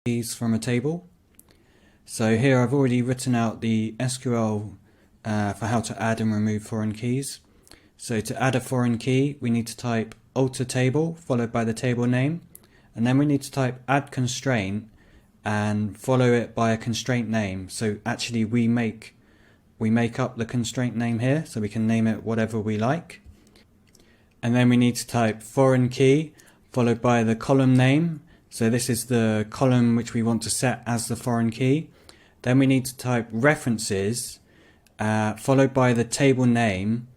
keys from a table. So here I've already written out the SQL for how to add and remove foreign keys. So to add a foreign key, we need to type alter table followed by the table name, and then we need to type add constraint and follow it by a constraint name. So actually we make up the constraint name here, so we can name it whatever we like. And then we need to type foreign key followed by the column name. So this is the column which we want to set as the foreign key. Then we need to type references followed by the table name,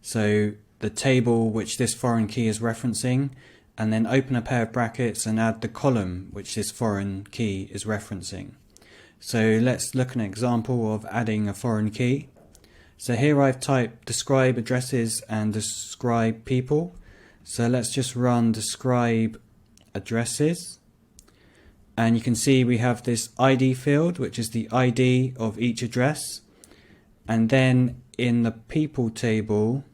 so the table which this foreign key is referencing, and then open a pair of brackets and add the column which this foreign key is referencing. So let's look at an example of adding a foreign key. So here I've typed describe addresses and describe people. So let's just run describe addresses, and you can see we have this ID field which is the ID of each address, and then in the people table,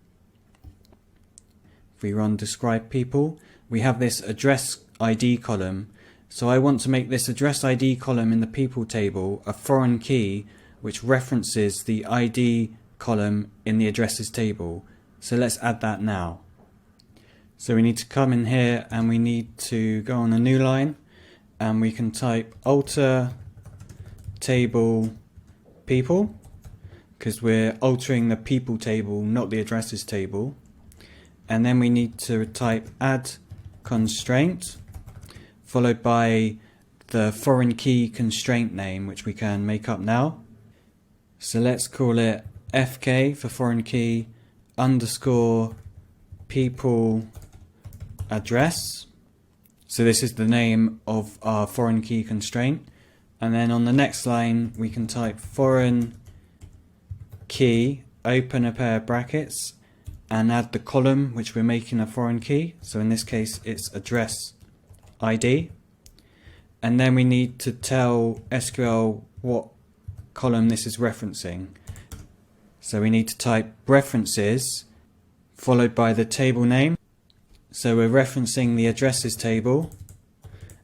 if we run describe people, we have this address ID column. So I want to make this address ID column in the people table a foreign key which references the ID column in the addresses table. So let's add that now. So we need to come in here and we need to go on a new line, and we can type alter table people, because we're altering the people table, not the addresses table. And then we need to type add constraint followed by the foreign key constraint name, which we can make up now. So let's call it FK for foreign key underscore people address. So this is the name of our foreign key constraint. And then on the next line we can type foreign key, open a pair of brackets, and add the column which we're making a foreign key. So in this case it's address ID. And then we need to tell SQL what column this is referencing. So we need to type references followed by the table name. So we're referencing the addresses table,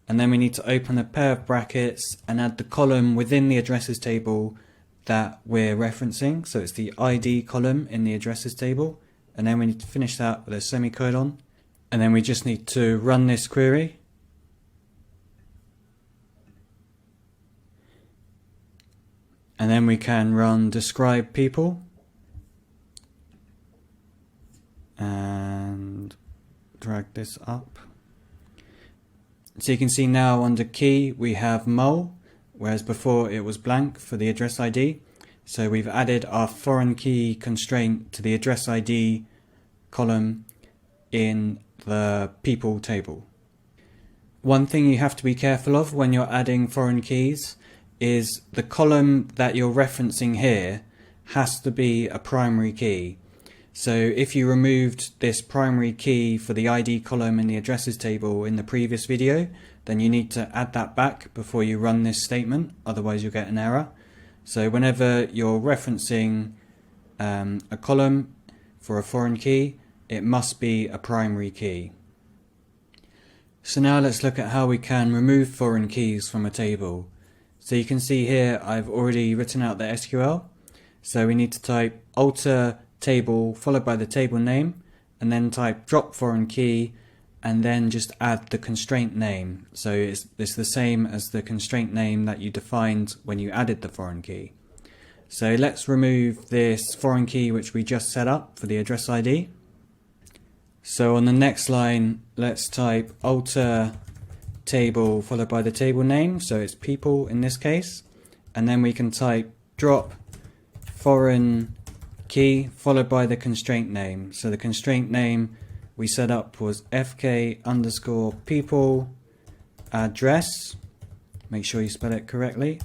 and then we need to open a pair of brackets and add the column within the addresses table that we're referencing. So it's the ID column in the addresses table, and then we need to finish that with a semicolon, and then we just need to run this query. And then we can run describe people and drag this up. So you can see now under key we have mul, whereas before it was blank for the address ID. So we've added our foreign key constraint to the address ID column in the people table. One thing you have to be careful of when you're adding foreign keys is the column that you're referencing here has to be a primary key. So if you removed this primary key for the ID column in the addresses table in the previous video, then you need to add that back before you run this statement, otherwise you'll get an error. So whenever you're referencing a column for a foreign key, it must be a primary key. So now let's look at how we can remove foreign keys from a table. So you can see here I've already written out the SQL. So we need to type alter table followed by the table name, and then type drop foreign key, and then just add the constraint name. So it's the same as the constraint name that you defined when you added the foreign key. So let's remove this foreign key which we just set up for the address ID. So on the next line let's type alter table followed by the table name, so it's people in this case, and then we can type drop foreign key followed by the constraint name. So the constraint name we set up was FK underscore people address, make sure you spell it correctly,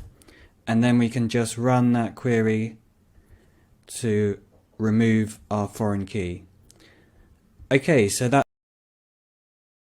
and then we can just run that query to remove our foreign key. Okay, so that